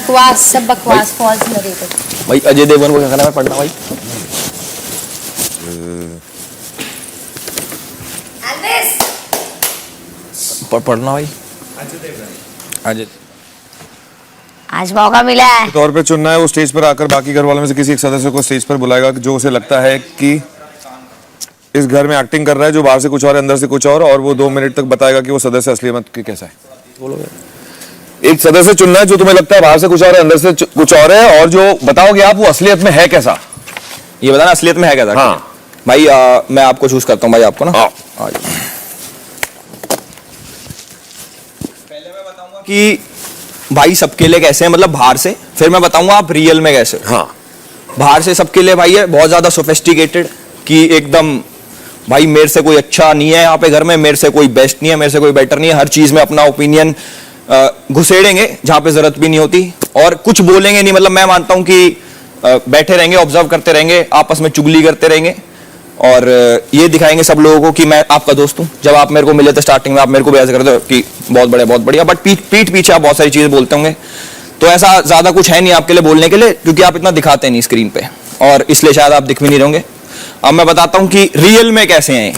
बकवास, सब बकवास, फॉल्स नरेटिव। भाई अजय देवगन को क्या करना है पढ़ना भाई? पढ़ना भाई अजय। आज मौका मिला है। तौर पे चुनना है, वो स्टेज पर आकर बाकी घर वालों में से किसी एक सदस्य को स्टेज पर बुलाएगा जो उसे लगता है कि इस घर में एक्टिंग कर रहा है, जो बाहर से कुछ और अंदर से कुछ और वो 2 मिनट तक बताएगा कि वो सदस्य असलियत की कैसा है। बोलोगे? एक सदस्य चुनना है जो तुम्हें लगता है बाहर से कुछ और है, अंदर से कुछ और है, और जो बताओगे आप वो असलियत में है कैसा। ये बताना असलियत में है कैसा? हाँ भाई मैं आपको चूज करता हूँ भाई, आपको ना। हाँ। पहले मैं बताऊंगा कि भाई सबके लिए कैसे है, मतलब बाहर से, फिर मैं बताऊंगा आप रियल में कैसे। हाँ। बाहर से सबके लिए भाई है बहुत ज्यादा सोफिस्टिकेटेड, कि एकदम भाई मेरे से कोई अच्छा नहीं है यहाँ पे घर में, मेरे से कोई बेस्ट नहीं है, मेरे से कोई बेटर नहीं है, हर चीज में अपना ओपिनियन घुसेड़ेंगे जहां पे जरूरत भी नहीं होती, और कुछ बोलेंगे नहीं। मतलब मैं मानता हूं कि बैठे रहेंगे, ऑब्जर्व करते रहेंगे, आपस में चुगली करते रहेंगे, और ये दिखाएंगे सब लोगों को कि मैं आपका दोस्त हूं। जब आप मेरे को मिले थे स्टार्टिंग में, आप मेरे को भी ऐसे करते हो कि बहुत बढ़िया बहुत बढ़िया, बट पीठ पीछे आप बहुत सारी चीजें बोलते होंगे। तो ऐसा ज्यादा कुछ है नहीं आपके लिए बोलने के लिए, क्योंकि आप इतना दिखाते नहीं स्क्रीन पे, और इसलिए शायद आप दिख भी नहीं रहोगे। अब मैं बताता हूं कि रियल में कैसे हैं।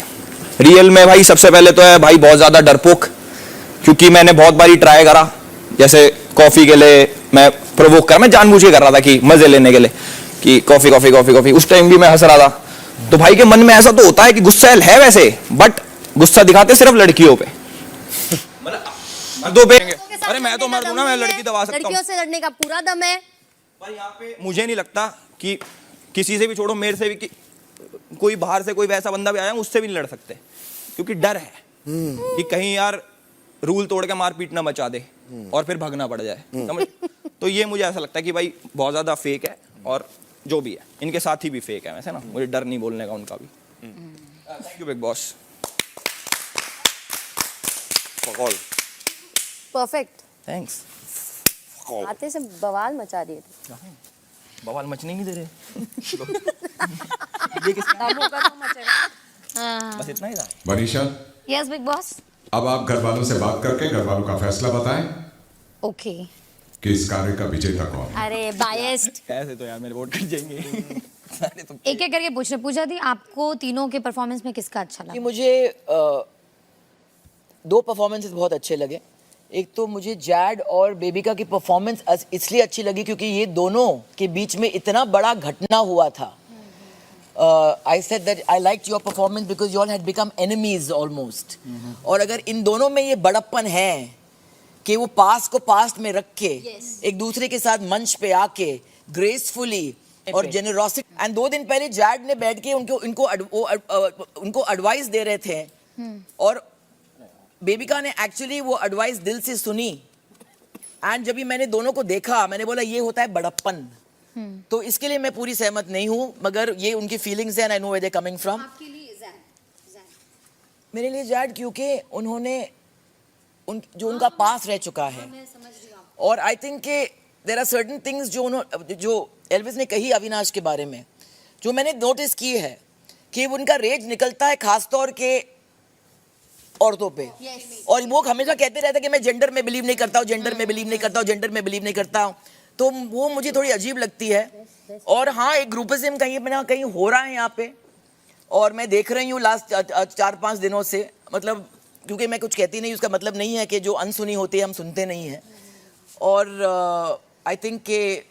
रियल में भाई सबसे पहले तो है भाई बहुत ज्यादा डरपोक, क्योंकि मैंने बहुत बारी ट्राई करा, जैसे कॉफी के लिए मैं प्रोवोक कर, मैं जानबूझ के कर रहा था कि मजे लेने के लिए, कि कॉफी कॉफी कॉफी कॉफी, उस टाइम भी मैं हंस रहा था। तो भाई के मन में ऐसा तो होता है कि गुस्सा है वैसे, बट गुस्सा दिखाते सिर्फ लड़कियों पे, मर्दों पे। अरे मैं तो मर्द हूं ना, मैं लड़की दबा सकता हूं। लड़कियों से लड़ने का पूरा दम है भाई यहाँ पे मुझे नहीं लगता कि किसी से भी, छोड़ो मेरे से भी, कि कोई बाहर से कोई वैसा बंदा भी आया उससे भी नहीं लड़ सकते, क्योंकि डर है कि कहीं यार रूल तोड़ के मारपीट ना मचा दे और फिर भागना पड़ जाए, समझ। तो ये मुझे ऐसा लगता है कि भाई बहुत ज्यादा फेक है, और जो भी है इनके साथी भी फेक है वैसे ना, मुझे डर नहीं बोलने का उनका भी। Thank you big boss. Perfect. Thanks. आते से बवाल मचा दिए थे। बवाल मचने नहीं दे रहे। बस इतना ही था। Manisha, yes big boss. अब आप घर वालों से बात करके घर वालों का फैसला बताएं ओके कि इस कार्य का विजेता कौन है। अरे बायस्ड। ऐसे तो यार मेरे वोट कट जाएंगे। सारे तो एक एक करके पूछा दी, आपको तीनों के परफॉर्मेंस में किसका अच्छा कि लगा? मुझे 2 परफॉर्मेंसेस बहुत अच्छे लगे। एक तो मुझे जैड और बेबिका की परफॉर्मेंस इसलिए अच्छी लगी क्योंकि ये दोनों के बीच में इतना बड़ा घटना हुआ था। I said that I liked your performance because you all had become enemies almost. और अगर इन दोनों में ये बड़प्पन है कि वो पास्ट को पास्ट में रख के एक दूसरे के साथ मंच पे आके ग्रेसफुली और जेनरोसिटी, एंड 2 दिन पहले जैड ने बैठ के उनको एडवाइस दे रहे थे, और बेबिका ने एक्चुअली वो एडवाइस दिल से सुनी, एंड जब भी मैंने दोनों को देखा मैंने बोला ये होता है बड़प्पन। तो इसके लिए मैं पूरी सहमत नहीं हूँ, मगर ये उनकी फीलिंग्स हैं and I know where they coming from. मेरे लिए जैड क्योंकि उन्होंने जो उनका पास रह चुका है, और आई थिंक के देयर आर सर्टेन थिंग्स जो एल्विस ने कही अविनाश के बारे में, जो मैंने नोटिस की है कि उनका रेज निकलता है खासतौर के औरतों पे, और वो हमेशा कहते रहते कि मैं जेंडर में बिलीव नहीं करता हूँ, जेंडर में बिलीव नहीं करता हूँ, जेंडर में बिलीव नहीं करता हूँ। तो वो मुझे थोड़ी अजीब लगती है। और हाँ, एक ग्रुपिज्म कहीं ना कहीं हो रहा है यहाँ पे, और मैं देख रही हूँ लास्ट 4-5 दिनों से, मतलब क्योंकि मैं कुछ कहती नहीं, उसका मतलब नहीं है कि जो अनसुनी होती है हम सुनते नहीं हैं। और आई थिंक कि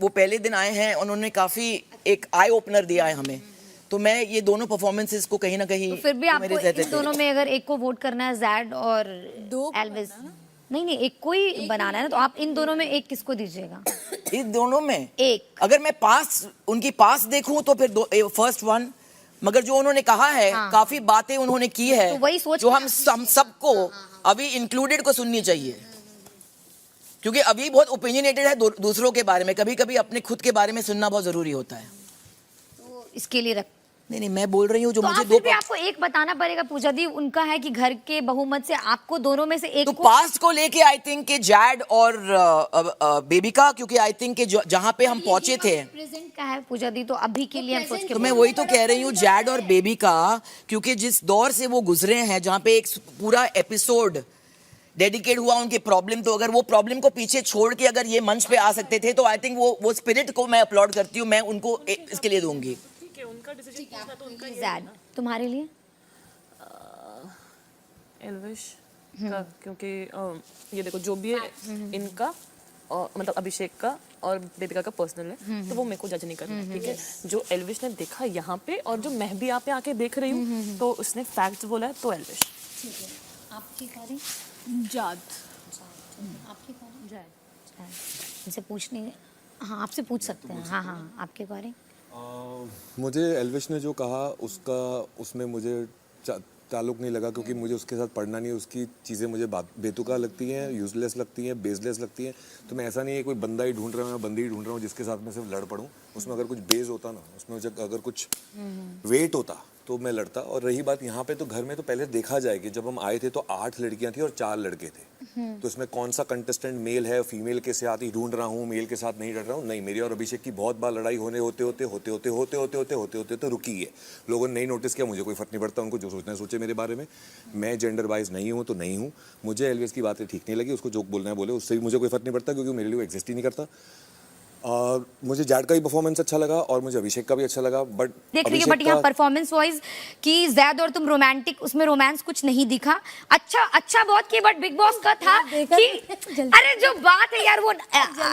वो पहले दिन आए हैं, उन्होंने काफ़ी एक आई ओपनर दिया है हमें। तो मैं ये दोनों परफॉर्मेंसेस को कहीं ना कहीं, तो फिर भी आपको इन दोनों में अगर एक को वोट करना है, जैड और एल्विस, नहीं एक कोई बनाना है ना, तो आप इन दोनों में एक किसको दीजिएगा? इन दोनों में एक। अगर मैं उनकी पास देखूं तो फिर फर्स्ट वन, मगर जो उन्होंने कहा है, काफी बातें उन्होंने की है, तो वही सोच जो हम सबको अभी इंक्लूडेड को सुननी चाहिए, क्योंकि अभी बहुत ओपिनियनेटेड है दूसरों के बारे में। कभी कभी अपने खुद के बारे में सुनना बहुत जरूरी होता है। तो इसके लिए नहीं मैं बोल रही हूँ जो तो मुझे फिर भी आपको एक बताना पड़ेगा पूजा दी, उनका है कि घर के बहुमत से आपको दोनों में से एक तो पास्ट को लेके आई थिंक कि जैड और बेबिका, क्योंकि आई थिंक कि जहाँ पे हम पहुंचे थे प्रेजेंट का है पूजा दी, तो अभी के लिए हम सोच के तो मैं वही तो कह रही हूँ, जैड और बेबिका, क्योंकि जिस दौर से वो गुजरे हैं, जहाँ पे एक पूरा एपिसोड डेडिकेट हुआ उनके प्रॉब्लम, तो अगर वो प्रॉब्लम को पीछे छोड़ के अगर ये मंच पे आ सकते थे तो आई थिंक वो स्पिरिट को मैं अपलॉड करती हूँ, मैं उनको इसके लिए दूंगी। ज़ैड तुम्हारे लिए एल्विश का, क्योंकि ये देखो जो भी है इनका मतलब अभिषेक का और दीपिका का पर्सनल है, तो वो मेरे को जज नहीं करना, ठीक है। जो एल्विश ने देखा यहाँ पे और जो मैं भी यहाँ पे आके देख रही हूँ, तो उसने फैक्ट्स बोला है, तो एल्विश। आपकी करें जाद आपकी करें जाद इनसे पूछने, हाँ आपसे पूछ सकते हैं, हाँ हाँ आपके करें। मुझे एल्विश ने जो कहा उसका उसमें मुझे ताल्लुक नहीं लगा, क्योंकि मुझे उसके साथ पढ़ना नहीं है। उसकी चीज़ें मुझे बेतुका लगती हैं, यूजलेस लगती हैं, बेसलेस लगती हैं। तो मैं ऐसा नहीं है कोई बंदा ही ढूंढ रहा हूँ, मैं बंदी ही ढूंढ रहा हूँ जिसके साथ मैं सिर्फ लड़ पड़ूँ। उसमें अगर कुछ बेस होता ना, उसमें अगर कुछ वेट होता तो मैं लड़ता। और रही बात यहाँ पे, तो घर में तो पहले देखा जाए कि जब हम आए थे तो 8 लड़कियां थी और 4 लड़के थे, तो इसमें कौन सा कंटेस्टेंट मेल है, फीमेल के साथ ही ढूंढ रहा हूँ, मेल के साथ नहीं लड़ रहा हूँ। नहीं, मेरी और अभिषेक की बहुत बार लड़ाई होते रुकी है। लोगों ने नहीं नोटिस किया, मुझे कोई फर्क नहीं पड़ता, उनको जो सोचना है सोचे मेरे बारे में। मैं जेंडर वाइज नहीं हूँ तो नहीं हूँ। मुझे एल्विस की बातें ठीक नहीं लगी, उसको जो बोलना है बोले, उससे भी मुझे कोई फर्क नहीं पड़ता, क्योंकि मेरे लिए वो एग्जिस्ट ही नहीं करता। मुझे जैड का भी परफॉर्मेंस अच्छा लगा और मुझे अभिषेक का भी अच्छा लगा, बट देख रही है, बट यहाँ परफॉर्मेंस वाइज कि जैद और तुम रोमांटिक, उसमें रोमांस कुछ नहीं दिखा। अच्छा बहुत की, बट बिग बॉस का था कि अरे जो बात है यार वो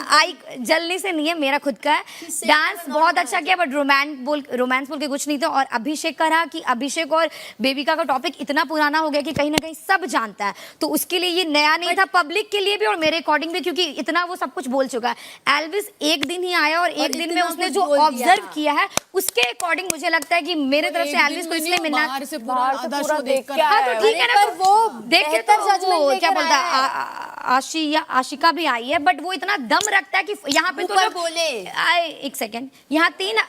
आई जलने से नहीं है, मेरा खुद का है। डांस बहुत अच्छा किया, बट रोमांस बोल के कुछ नहीं था। और अभिषेक का रहा कि अभिषेक और बेबिका का टॉपिक इतना पुराना हो गया कि कहीं ना कहीं सब जानता है, तो उसके लिए ये नया नहीं था, पब्लिक के लिए भी और मेरे अकॉर्डिंग भी, क्योंकि इतना वो सब कुछ बोल चुका है। एल्विस एक दिन ही आया और एक दिन में उसने जो ऑब्जर्व किया है उसके अकॉर्डिंग मुझे लगता है कि मेरे तरफ से एल्विस को इसलिए मिलना, बाहर से पूरा देख कर हाँ तो ठीक है ना, पर वो देखिए तो वो क्या बोलता है आशिका भी आई है, बट वो इतना दम रखता है कि यहाँ पे तो लोग बोले एक सेकेंड, यहाँ 3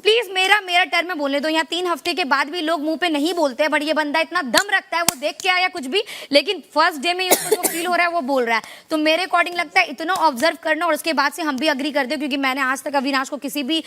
प्लीज मेरा टर्म में बोलने दो। यहाँ 3 हफ्ते के बाद भी लोग मुंह पे नहीं बोलते हैं, बट ये बंदा इतना दम रखता है, वो देख के आया कुछ भी, लेकिन फर्स्ट डे में उसको जो फील हो रहा है वो बोल रहा है। तो मेरे अकॉर्डिंग लगता है इतना ऑब्जर्व करना, और उसके बाद से हम भी अग्री करते हैं, क्योंकि मैंने आज तक अविनाश को किसी भी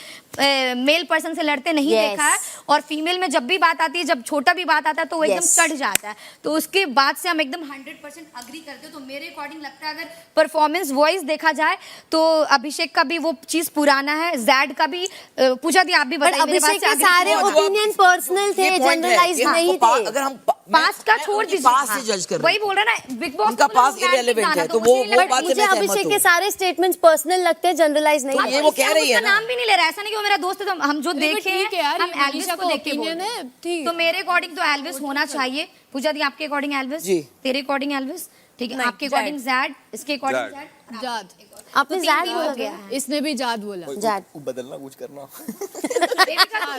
मेल पर्सन से लड़ते नहीं देखा है, और फीमेल में जब भी बात आती है, जब छोटा भी बात आता है तो वो एकदम चढ़ जाता है। तो उसके बाद से हम एकदम 100% अग्री करते हैं। तो मेरे अकॉर्डिंग लगता है अगर परफॉर्मेंस वाइज देखा जाए तो अभिषेक का भी वो चीज पुराना है, जैड का भी। पूजा दी आप भी बताइए, अभिषेक के सारे ओपिनियन पर्सनल थे, जनरलाइज नहीं थे। अगर हम पास्ट का छोड़ दीजिए, पास्ट से जज कर रहे वही बोल रहा ना, बिग बॉस उनका पास्ट इररिलेवेंट है, तो वो बात से मुझे अभिषेक के सारे स्टेटमेंट्स पर्सनल लगते हैं, जनरलाइज नहीं। ये वो कह रही है ना, नाम भी नहीं ले रहा, ऐसा नहीं कि वो मेरा दोस्त है, तो हम जो देखे हैं हम एल्विस को देख के बोल रहे हैं। तो मेरे अकॉर्डिंग तो एल्विस होना चाहिए। पूजा दी आपके अकॉर्डिंग एल्विस, तेरे अकॉर्डिंग एल्विस, ठीक है, आपके अकॉर्डिंग जैड, इसके अकॉर्डिंग जाद। आपने जैड बोला गया, इसने भी जाद बोला। जैड बदलना कुछ करना।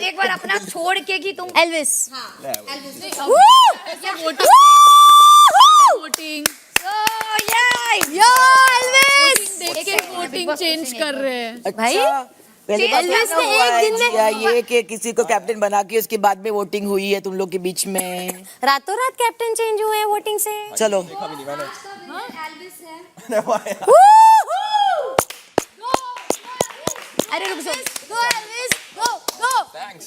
एक बार अपना छोड़ के कि तुम एल्विस। वोटिंग यो एल्विस देख के वोटिंग चेंज कर रहे हैं भाई। पहले एल्विस ने एक दिन में ये कि किसी को कैप्टन बना के उसके बाद में वोटिंग हुई है तुम लोग के बीच में, रातों रात कैप्टन चेंज हुए हैं वोटिंग से। चलो अरे रुक जाओ, गो एल्विस, गो गो। थैंक्स,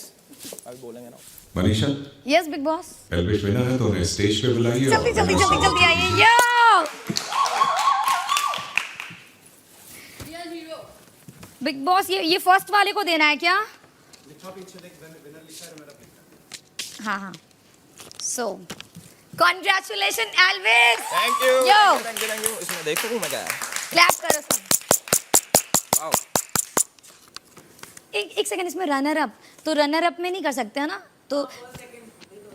अभी बोलेंगे ना। Manisha, yes big boss, Elvish winner है तो उन्हें स्टेज पे बुलाइए। जल्दी जल्दी जल्दी जल्दी आइए। यो बिग बॉस, ये फर्स्ट वाले को देना है क्या? हाँ हाँ, so congratulation Elvis, thank you, yo thank you. इसमें देख सकूं मैं क्या है? क्लैप करो सब। वाओ, एक सेकंड, इसमें रनर अप, तो रनर अप में नहीं कर सकते है ना, तो